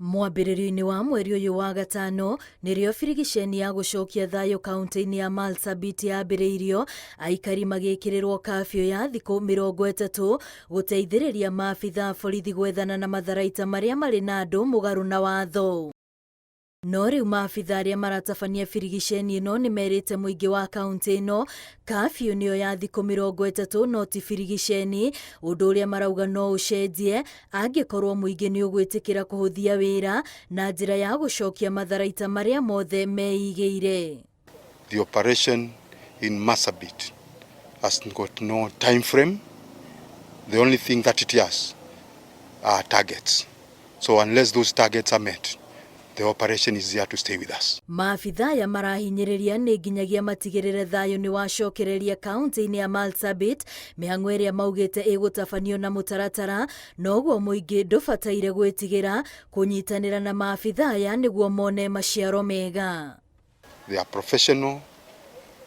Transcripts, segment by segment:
Mwambĩrĩrio-inĩ wa mweri ũyũ wa gatano nĩrĩo Birigiceni ya gũcokia thayũ kaunti-inĩ ya Marsabit yambĩrĩirio, aikari magĩkĩrĩrwo kafyu ya thikũ 30 gũteithĩrĩria maabitha borithi gwethana na matharaita marĩa marĩ na andũ mũgarũ na watho. No rĩu maabitha arĩa maratabania Birigiceni ĩno nĩmerĩte mũingĩ wa kaunti ĩno kafyu nĩyo ya thikũ 30 no ti Birigiceni, ũndũ ũrĩa marauga no ũcenjie angĩkorwo mũingĩ nĩ ũgwĩtĩkĩra kũhũthia wĩra na njĩra ya gũcokia matharaita marĩa mothe meigĩire. The operation in Marsabit has got no time frame. The only thing that it has are targets. So unless those targets are met, the operation is here to stay with us. Maabitha ya marahinyĩrĩria nĩ nginyagia matigĩrĩre thayũ nĩ wacokereria kaunti-inĩ ya Marsabit, mĩhang'o ĩrĩa maugĩte ĩgũtabanio na mũtaratara, noguo mũingĩ ndũbataire gwĩtigĩra kũnyitanĩra na maabitha aya nĩguo mone maciaro mega. They are professional.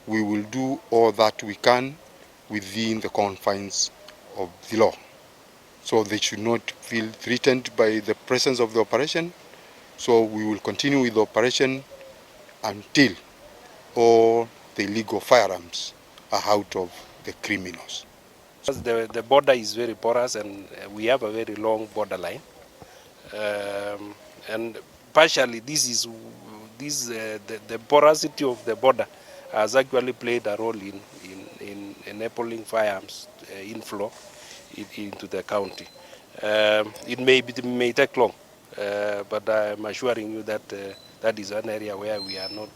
We will do all that we can within the confines of the law. So they should not feel threatened by the presence of the operation. So we will continue with the operation until all the illegal firearms are out of the criminals. The border is very porous and we have a very long borderline. And partially the porosity of the border has actually played a role in enabling firearms inflow into the county. It may take long. But I'm assuring you that that is an area where we are not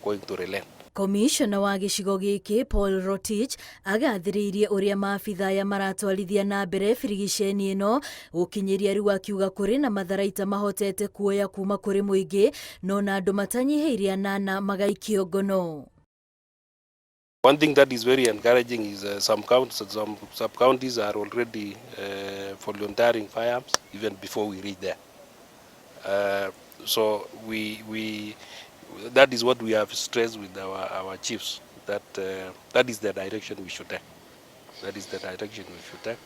going to relent. Komishona wa gĩcigo gĩkĩ Paul Rotich agathĩrĩirie ũrĩa maabitha aya maratwarithia na mbere Birigiceni ĩno gũkinyĩria rĩu akiuga kũrĩ na matharaita mahotete kuoya kuma kũrĩ mũingĩ no na andũ matanyihĩirie 8 magaikio ngono. One thing that is very encouraging is some sub-counties are already volunteering firearms even before we reach there. So that is what we have stressed with our chiefs, that that is the direction we should take. That is the direction we should take,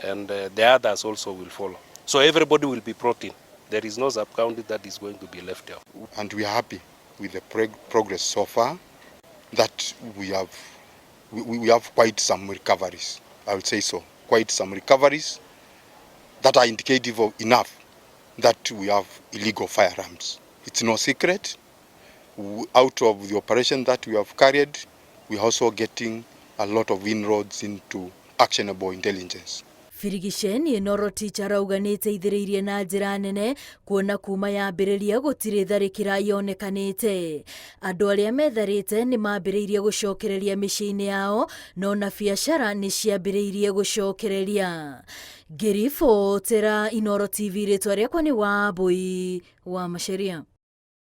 and the others also will follow. So everybody will be brought in. There is no sub-county that is going to be left out. And we are happy with the progress so far. That we have quite some recoveries. I would say so. Quite some recoveries that are indicative of enough that we have illegal firearms. It's no secret. Out of the operation that we have carried, we are also getting a lot of inroads into actionable intelligence. Birigiceni ĩno Rotich arauga nĩ ĩteithĩrĩirie na njĩra nene kuona kuma yambĩrĩria gũtirĩ tharĩkĩra yonekanĩte. Andũ arĩa metharĩte nĩ mambĩrĩirie gũcokereria mĩciĩ-inĩ yao no na biacara nĩ ciambĩrĩirie gũcokereria. Ngĩribotera Inooro TV, rĩtwa rĩakwa nĩ Wambui wa Macharia.